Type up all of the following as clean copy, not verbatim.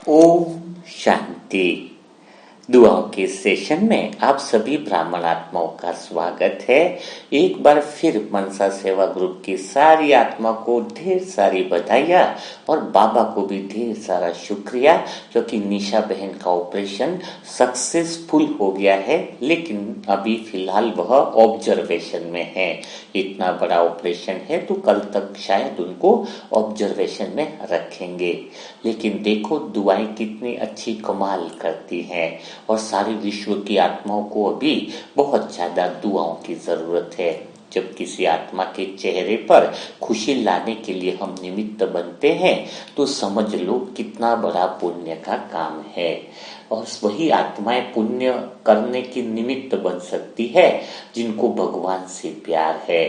ओम शांति। दुआओं के सेशन में आप सभी ब्राह्मण आत्माओं का स्वागत है। एक बार फिर मनसा सेवा ग्रुप की सारी आत्मा को ढेर सारी बधाइयाँ और बाबा को भी ढेर सारा शुक्रिया, क्योंकि निशा बहन का ऑपरेशन सक्सेसफुल हो गया है, लेकिन अभी फिलहाल वह ऑब्जर्वेशन में है। इतना बड़ा ऑपरेशन है तो कल तक शायद उनको ऑब्जर्वेशन में रखेंगे। लेकिन देखो दुआएं कितनी अच्छी कमाल करती हैं, और सारे विश्व की आत्माओं को अभी बहुत ज्यादा दुआओं की जरूरत है। जब किसी आत्मा के चेहरे पर खुशी लाने के लिए हम निमित्त बनते हैं तो समझ लो कितना बड़ा पुण्य का काम है। और वही आत्माएं पुण्य करने की निमित्त बन सकती है जिनको भगवान से प्यार है।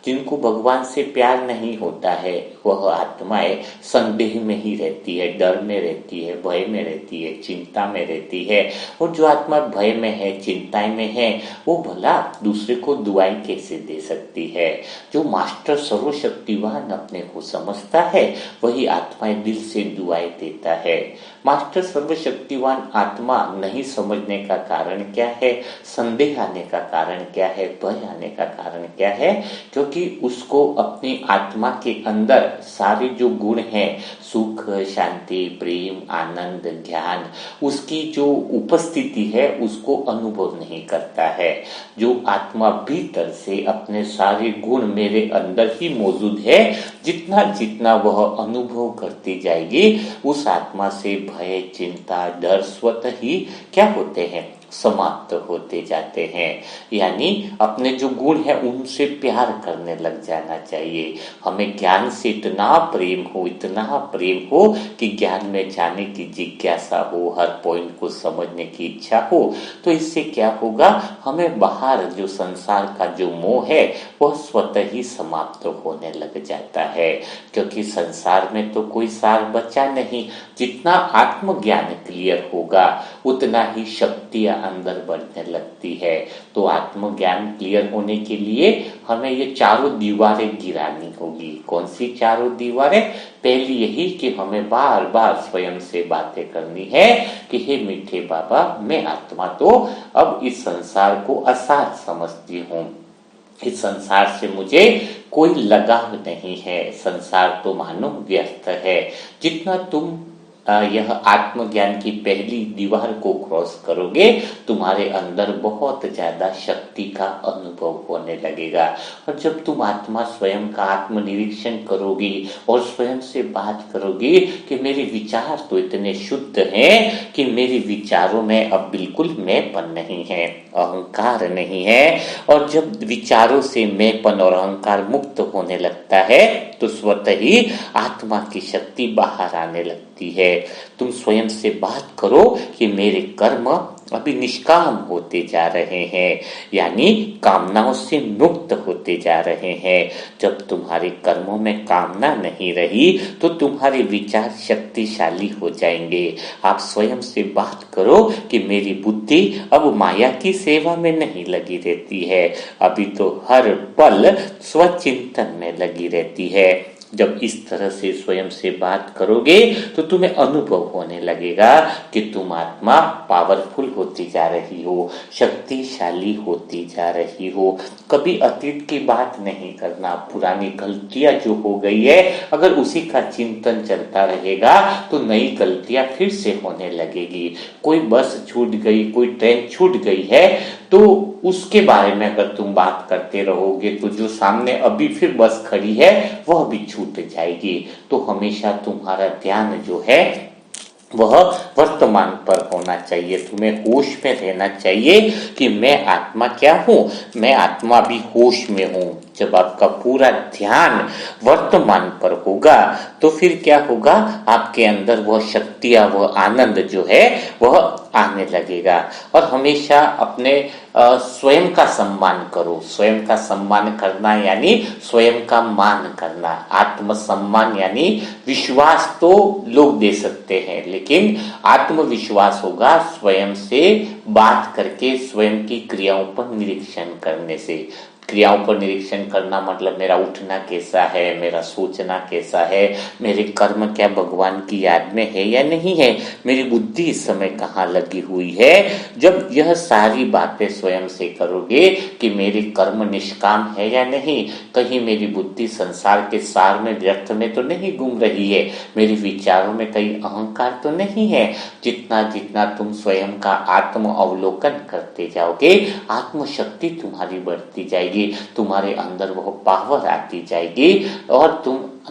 जिनको भगवान से प्यार नहीं होता है वह आत्माएं संदेह में ही रहती है, डर में रहती है, भय में रहती है, चिंता में रहती है। और जो आत्मा भय में है, चिंताएं में है, वो भला दूसरे को दुआएं कैसे दे सकती है। जो मास्टर सर्वशक्तिवान अपने को समझता है वही आत्माएं दिल से दुआएं देता है। मास्टर सर्वशक्तिवान आत्मा नहीं समझने का कारण क्या है, संदेह आने का कारण क्या है, भय आने का कारण क्या है, क्योंकि उसको अपनी आत्मा के अंदर सारे जो गुण हैं, सुख, शांति, प्रेम, आनंद, ज्ञान, उसकी जो उपस्थिति है उसको अनुभव नहीं करता है। जो आत्मा भीतर से अपने सारे गुण मेरे अंदर ही मौजूद है, जितना जितना वह अनुभव करती जाएगी उस आत्मा से भय, चिंता, डर स्वतः ही क्या होते हैं, समाप्त होते जाते हैं। यानी अपने जो गुण है उनसे प्यार करने लग जाना चाहिए। हमें ज्ञान से इतना प्रेम हो, इतना प्रेम हो कि ज्ञान में जाने की जिज्ञासा हो, हर पॉइंट को समझने की इच्छा हो। तो इससे क्या होगा, हमें बाहर जो संसार का जो मोह है वह स्वतः ही समाप्त होने लग जाता है। क्योंकि संसार में तो कोई सार बचा नहीं। जितना आत्मज्ञान क्लियर होगा उतना ही शक्तियां अंदर बढ़ने लगती है। तो आत्मज्ञान क्लियर होने के लिए हमें ये चारों दीवारें गिरानी होगी। कौन सी चारों दीवारें? पहली यही कि हमें बार बार स्वयं से बातें करनी है कि हे मीठे बाबा, मैं आत्मा तो अब इस संसार को असार समझती हूँ। इस संसार से मुझे कोई लगाव नहीं है। संसार तो मानो व्यस्त है। जितना तुम यह आत्मज्ञान की पहली दीवार को क्रॉस करोगे, तुम्हारे अंदर बहुत ज्यादा शक्ति का अनुभव होने लगेगा। और जब तुम आत्मा स्वयं का आत्मनिरीक्षण करोगी और स्वयं से बात करोगी कि मेरे विचार तो इतने शुद्ध हैं कि मेरे विचारों में अब बिल्कुल मैंपन नहीं है, अहंकार नहीं है। और जब विचारों से मैंपन और अहंकार मुक्त होने लगता है तो स्वतः ही आत्मा की शक्ति बाहर आने लगती है। तुम स्वयं से बात करो कि मेरे कर्म अभी निष्काम होते जा रहे हैं, यानी कामनाओं से मुक्त होते जा रहे हैं। जब तुम्हारे कर्मों में कामना नहीं रही तो तुम्हारे विचार शक्तिशाली हो जाएंगे। आप स्वयं से बात करो कि मेरी बुद्धि अब माया की सेवा में नहीं लगी रहती है, अभी तो हर पल स्वचिंतन में लगी रहती है। जब इस तरह से स्वयं से बात करोगे तो तुम्हें अनुभव होने लगेगा कि तुम आत्मा पावरफुल होती जा रही हो, शक्तिशाली होती जा रही हो। कभी अतीत की बात नहीं करना। पुरानी गलतियां जो हो गई है, अगर उसी का चिंतन चलता रहेगा तो नई गलतियां फिर से होने लगेगी। कोई बस छूट गई, कोई ट्रेन छूट गई है, तो उसके बारे में अगर तुम बात करते रहोगे तो जो सामने अभी फिर बस खड़ी है वह भी छूट जाएगी। तो हमेशा तुम्हारा ध्यान जो है वह वर्तमान पर होना चाहिए। तुम्हें होश में रहना चाहिए कि मैं आत्मा क्या हूँ, मैं आत्मा भी होश में हूँ। जब आपका पूरा ध्यान वर्तमान पर होगा तो फिर क्या होगा, आपके अंदर वह शक्तियां, वह आनंद जो है वह आने लगेगा। और हमेशा अपने स्वयं का सम्मान करो। स्वयं का सम्मान करना यानी स्वयं का मान करना। आत्मसम्मान यानी विश्वास तो लोग दे सकते हैं, लेकिन आत्मविश्वास होगा स्वयं से बात करके, स्वयं की क्रियाओं पर निरीक्षण करने से। क्रियाओं पर निरीक्षण करना मतलब मेरा उठना कैसा है, मेरा सोचना कैसा है, मेरे कर्म क्या भगवान की याद में है या नहीं है, मेरी बुद्धि इस समय कहाँ लगी हुई है। जब यह सारी बातें स्वयं से करोगे कि मेरे कर्म निष्काम है या नहीं, कहीं मेरी बुद्धि संसार के सार में व्यर्थ में तो नहीं घूम रही है, मेरे विचारों में कहीं अहंकार तो नहीं है। जितना जितना तुम स्वयं का आत्म अवलोकन करते जाओगे, आत्मशक्ति तुम्हारी बढ़ती जाएगी, तुम्हारे अंदर वह पावर आती जाएगी और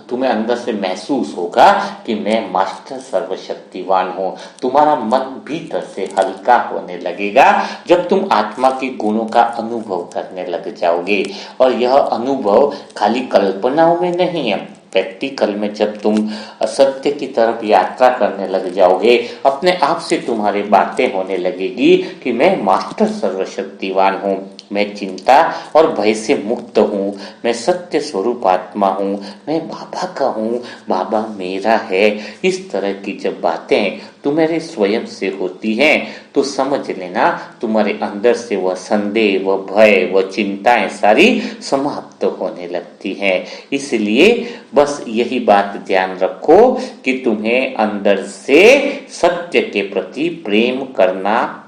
तुम्हें अंदर से महसूस होगा कि मैं मास्टर सर्वशक्तिवान हूँ। तुम्हारा मन भीतर से हल्का होने लगेगा जब तुम आत्मा के गुणों का अनुभव करने लग जाओगे। और यह अनुभव खाली कल्पनाओं में नहीं है, प्रैक्टिकल में जब तुम सत्य की तरफ यात्रा करने लग जाओगे, अपने आप से तुम्हारी बातें होने लगेगी कि मैं मास्टर सर्वशक्तिवान हूँ, मैं चिंता और भय से मुक्त हूँ, मैं सत्य स्वरूप आत्मा हूँ, मैं बाबा का हूँ, बाबा मेरा है। इस तरह की जब बातें तुम्हारे स्वयं से होती हैं तो समझ लेना तुम्हारे अंदर से वह संदेह, वह भय, वह चिंताएं सारी समाप्त होने लगती हैं। इसलिए बस यही बात ध्यान रखो कि तुम्हें अंदर से सत्य के प्रति प्रेम करना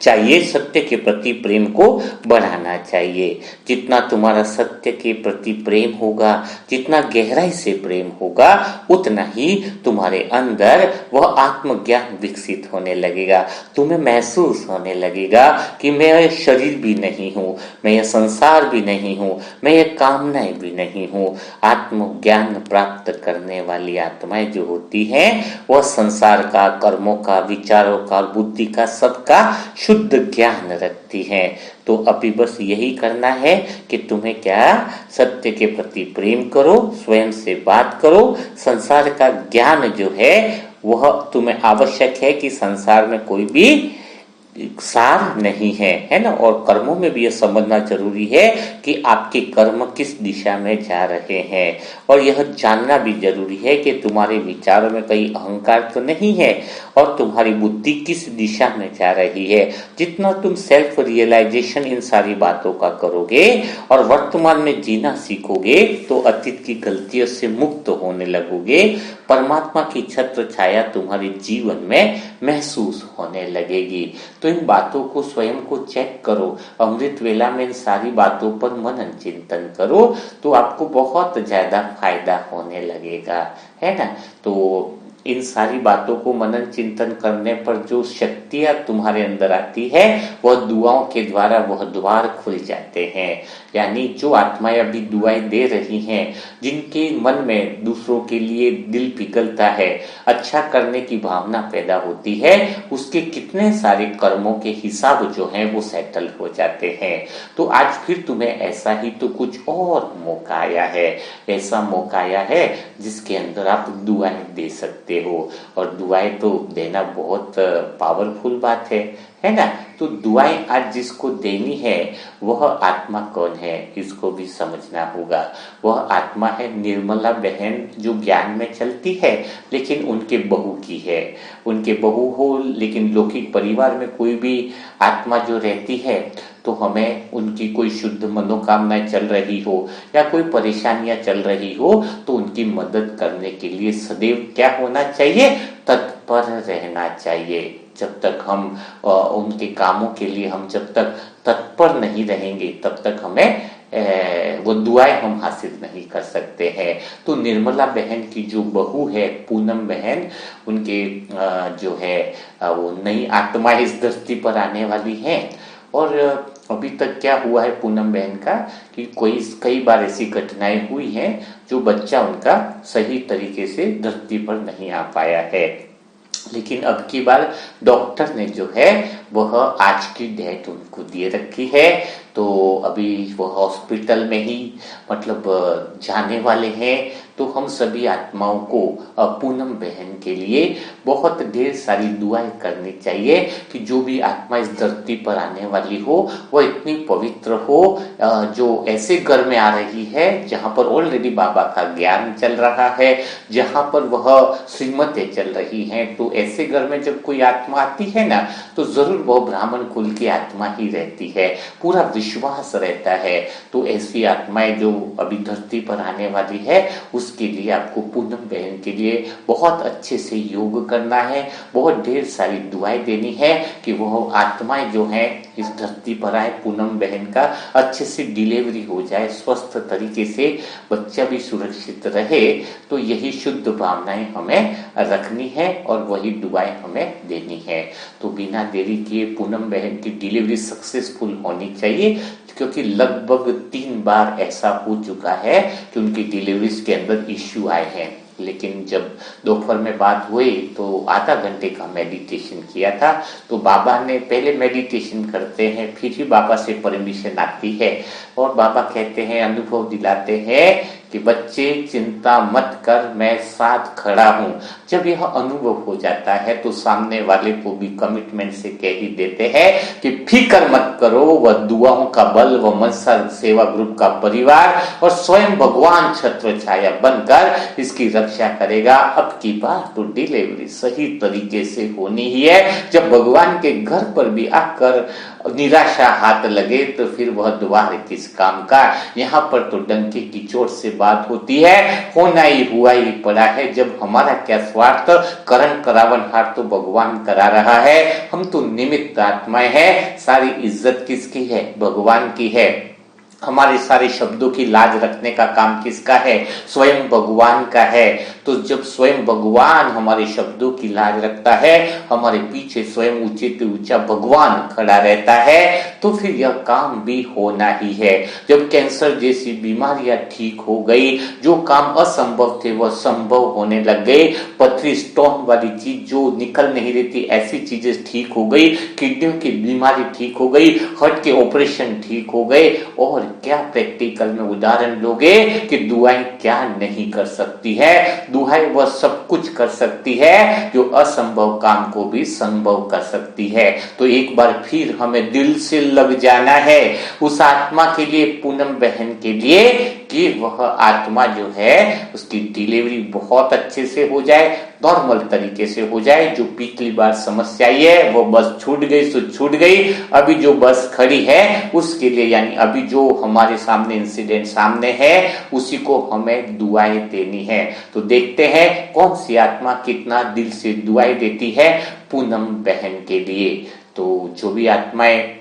चाहिए, सत्य के प्रति प्रेम को बढ़ाना चाहिए। जितना तुम्हारा सत्य के प्रति प्रेम होगा, जितना गहराई से प्रेम होगा, उतना ही तुम्हारे अंदर वह आत्मज्ञान विकसित होने लगेगा। तुम्हें महसूस होने लगेगा कि मैं यह शरीर भी नहीं हूँ, मैं यह संसार भी नहीं हूँ, मैं यह कामनाएं भी नहीं हूँ। आत्मज्ञान प्राप्त करने वाली आत्माएं जो होती हैं वह संसार का, कर्मों का, विचारों का, बुद्धि का, सबका शुद्ध ज्ञान रखती हैं। तो अभी बस यही करना है कि तुम्हें क्या, सत्य के प्रति प्रेम करो, स्वयं से बात करो। संसार का ज्ञान जो है वह तुम्हें आवश्यक है कि संसार में कोई भी सार नहीं है ना। और कर्मों में भी यह समझना जरूरी है कि आपके कर्म किस दिशा में जा रहे हैं, और यह जानना भी जरूरी है कि तुम्हारे विचारों में कहीं अहंकार तो नहीं है और तुम्हारी बुद्धि किस दिशा में जा रही है। जितना तुम सेल्फ रियलाइजेशन इन सारी बातों का करोगे और वर्तमान में जीना सीखोगे तो अतीत की गलतियों से मुक्त होने लगोगे। परमात्मा की छत्र छाया तुम्हारे जीवन में महसूस होने लगेगी। तो इन बातों को स्वयं को चेक करो, अमृत वेला में इन सारी बातों पर मनन चिंतन करो तो आपको बहुत ज्यादा फायदा होने लगेगा, है ना। तो इन सारी बातों को मनन चिंतन करने पर जो शक्तियां तुम्हारे अंदर आती है वह दुआओं के द्वारा वह द्वार खुल जाते हैं। यानी जो आत्माएं अभी दुआएं दे रही हैं, जिनके मन में दूसरों के लिए दिल पिघलता है, अच्छा करने की भावना पैदा होती है, उसके कितने सारे कर्मों के हिसाब जो हैं वो सेटल हो जाते हैं। तो आज फिर तुम्हें ऐसा ही तो कुछ और मौका आया है, ऐसा मौका आया है जिसके अंदर आप दुआएं दे सकते हो। और दुआएं तो देना बहुत पावरफुल बात है ना। तो दुआएं आज जिसको देनी है वह आत्मा कौन है इसको भी समझना होगा। वह आत्मा है निर्मला बहन जो ज्ञान में चलती है लेकिन उनके बहू की है। उनके बहू हो लेकिन लौकिक परिवार में कोई भी आत्मा जो रहती है तो हमें उनकी कोई शुद्ध मनोकामनाएं चल रही हो या कोई परेशानियां चल रही हो तो उनकी मदद करने के लिए सदैव क्या होना चाहिए, तत्पर रहना चाहिए। जब तक हम उनके कामों के लिए हम जब तक तत्पर नहीं रहेंगे तब तक हमें वो दुआएं हम हासिल नहीं कर सकते हैं। तो निर्मला बहन की जो बहू है पूनम बहन, उनके जो है वो नई आत्मा इस धरती पर आने वाली है। और अभी तक क्या हुआ है पूनम बहन का कि कई बार ऐसी घटनाएं हुई हैं जो बच्चा उनका सही तरीके से धरती पर नहीं आ पाया है। लेकिन अब की बार डॉक्टर ने जो है वह आज की डेट उनको दे रखी है। तो अभी वह हॉस्पिटल में ही मतलब जाने वाले हैं। तो हम सभी आत्माओं को पूनम बहन के लिए बहुत ढेर सारी दुआएं करनी चाहिए कि जो भी आत्मा इस धरती पर आने वाली हो वह इतनी पवित्र हो, जो ऐसे घर में आ रही है जहां पर ऑलरेडी बाबा का ज्ञान चल रहा है, जहां पर वह श्रीमतें चल रही हैं। तो ऐसे घर में जब कोई आत्मा आती है ना तो जरूर वह ब्राह्मण कुल की आत्मा ही रहती है। पूरा विश्वास रहता है। तो ऐसी आत्माएं जो अभी धरती पर आने वाली है, उसके लिए आपको पूनम बहन के लिए बहुत अच्छे से योग करना है, बहुत ढेर सारी दुआएं देनी है कि वह आत्माएं जो हैं इस धरती पर आए, पूनम बहन का अच्छे से डिलीवरी हो जाए, स्वस्थ तरीके से बच्चा भी सुरक्षित रहे। तो यही शुद्ध भावनाएं हमें रखनी है और वही दुआएं हमें देनी है। तो बिना देरी किए पूनम बहन की डिलीवरी सक्सेसफुल होनी चाहिए, क्योंकि लगभग 3 बार ऐसा हो चुका है कि उनकी डिलीवरीज के अंदर इश्यू आए हैं। लेकिन जब दोपहर में बात हुई तो आधा घंटे का मेडिटेशन किया था। तो बाबा ने पहले मेडिटेशन करते हैं, फिर ही बाबा से परमिशन आती है और बाबा कहते हैं, अनुभव दिलाते हैं कि बच्चे चिंता मत कर, मैं साथ खड़ा हूं। जब यह अनुभव हो जाता है तो सामने वाले को भी कमिटमेंट से कह ही देते हैं कि फिक्र मत करो, वह दुआओं का बल, वह मनसा सेवा ग्रुप का परिवार और स्वयं भगवान छत्र छाया बनकर इसकी रक्षा करेगा। अब की बार तो डिलीवरी सही तरीके से होनी ही है। जब भगवान के घर पर भी आकर निराशा हाथ लगे तो फिर वह द्वार किस काम का। यहाँ पर तो डंके की चोट से बात होती है, होना ही हुआ ही पड़ा है। जब हमारा क्या स्वार्थ, करण करावन हार तो भगवान करा रहा है, हम तो निमित्त आत्माएं हैं। सारी इज्जत किसकी है? भगवान की है। हमारे सारे शब्दों की लाज रखने का काम किसका है? स्वयं भगवान का है। तो जब स्वयं भगवान हमारे शब्दों की लाज रखता है, हमारे पीछे स्वयं ऊंचे से ऊंचा भगवान खड़ा रहता है, तो फिर यह काम भी होना ही है। जब कैंसर जैसी बीमारियां ठीक हो गई, जो काम असंभव थे वह संभव होने लग गए, पथरी स्टोन वाली चीज जो निकल नहीं रहती ऐसी चीजें ठीक हो गई, किडनियों की बीमारी ठीक हो गई, हार्ट के ऑपरेशन ठीक हो गए, और क्या प्रैक्टिकल में उदाहरण लोगे कि दुआएं क्या नहीं कर सकती है। दुआएं वह सब कुछ कर सकती है जो असंभव काम को भी संभव कर सकती है। तो एक बार फिर हमें दिल से लग जाना है उस आत्मा के लिए, पूनम बहन के लिए, कि वह आत्मा जो है उसकी डिलीवरी बहुत अच्छे से हो जाए, नॉर्मल तरीके से हो जाए। जो पिछली बार समस्या है वो बस छूट गई सो छूट गई, अभी जो बस खड़ी है उसके लिए, यानी अभी जो हमारे सामने इंसिडेंट सामने है उसी को हमें दुआएं देनी है। तो देखते हैं कौन सी आत्मा कितना दिल से दुआएं देती है पूनम बहन के लिए। तो जो भी आत्माएं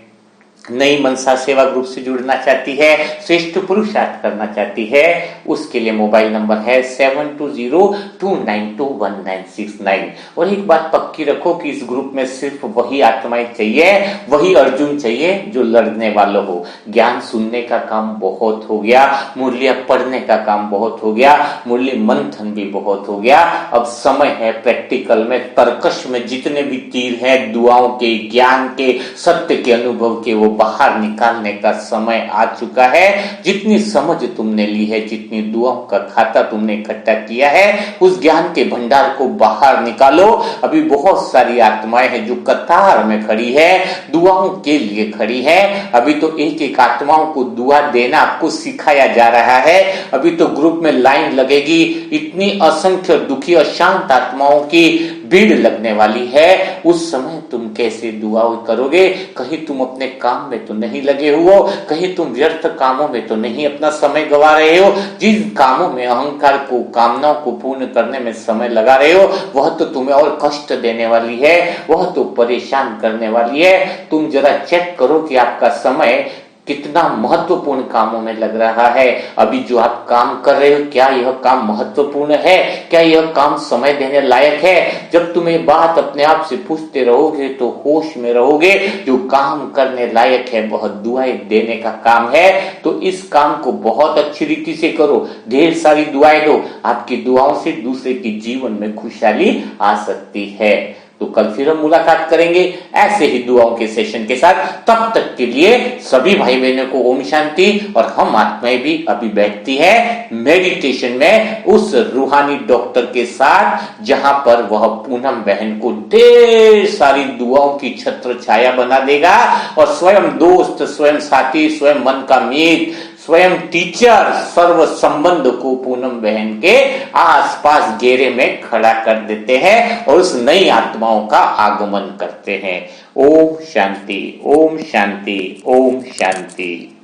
नई मनसा सेवा ग्रुप से जुड़ना चाहती है, श्रेष्ठ पुरुषार्थ करना चाहती है, उसके लिए मोबाइल नंबर है 7202921969। और एक बात पक्की रखो कि इस ग्रुप में सिर्फ वही आत्माएं चाहिए, वही अर्जुन चाहिए जो लड़ने वाला हो। ज्ञान सुनने का काम बहुत हो गया, मूल्य पढ़ने का काम बहुत हो गया, मूल्य मंथन भी बहुत हो गया। अब समय है प्रैक्टिकल में, तर्कश में जितने भी तीर हैं दुआओं के, ज्ञान के, सत्य के, अनुभव के, वो बाहर निकालने का समय आ चुका है। जितनी समझ तुमने ली है, जितनी दुआओं का खाता तुमने इकट्ठा किया है, उस ज्ञान के भंडार को बाहर निकालो। अभी बहुत सारी आत्माएं हैं जो कतार में खड़ी है, दुआओं के लिए खड़ी है। अभी तो एक एक आत्माओं को दुआ देना आपको सिखाया जा रहा है। अभी तो ग्रुप में लाइन लगेगी, इतनी असंख्य दुखी अशांत आत्माओं की भीड़ लगने वाली है। उस समय तुम कैसे दुआ करोगे? कहीं तुम अपने काम में तो नहीं लगे हो, कहीं तुम व्यर्थ कामों में तो नहीं अपना समय गवा रहे हो। जिन कामों में अहंकार को, कामनाओं को पूर्ण करने में समय लगा रहे हो, वह तो तुम्हें और कष्ट देने वाली है, वह तो परेशान करने वाली है। तुम जरा चेक करो कि आपका समय कितना महत्वपूर्ण कामों में लग रहा है। अभी जो आप काम कर रहे हो, क्या यह काम महत्वपूर्ण है? क्या यह काम समय देने लायक है? जब तुम ये बात अपने आप से पूछते रहोगे तो होश में रहोगे। जो काम करने लायक है वह दुआएं देने का काम है। तो इस काम को बहुत अच्छी रीति से करो, ढेर सारी दुआएं दो। आपकी दुआओं से दूसरे के जीवन में खुशहाली आ सकती है। तो कल फिर हम मुलाकात करेंगे ऐसे ही दुआओं के सेशन के साथ। तब तक के लिए सभी भाई बहनों को ओम शांति। और हम आत्माएं भी अभी बैठती हैं मेडिटेशन में उस रूहानी डॉक्टर के साथ, जहां पर वह पूनम बहन को ढेर सारी दुआओं की छत्र छाया बना देगा और स्वयं दोस्त, स्वयं साथी, स्वयं मन का मीत, स्वयं टीचर सर्व संबंध को पूनम बहन के आसपास घेरे में खड़ा कर देते हैं और उस नई आत्माओं का आगमन करते हैं। ओम शांति, ओम शांति, ओम शांति।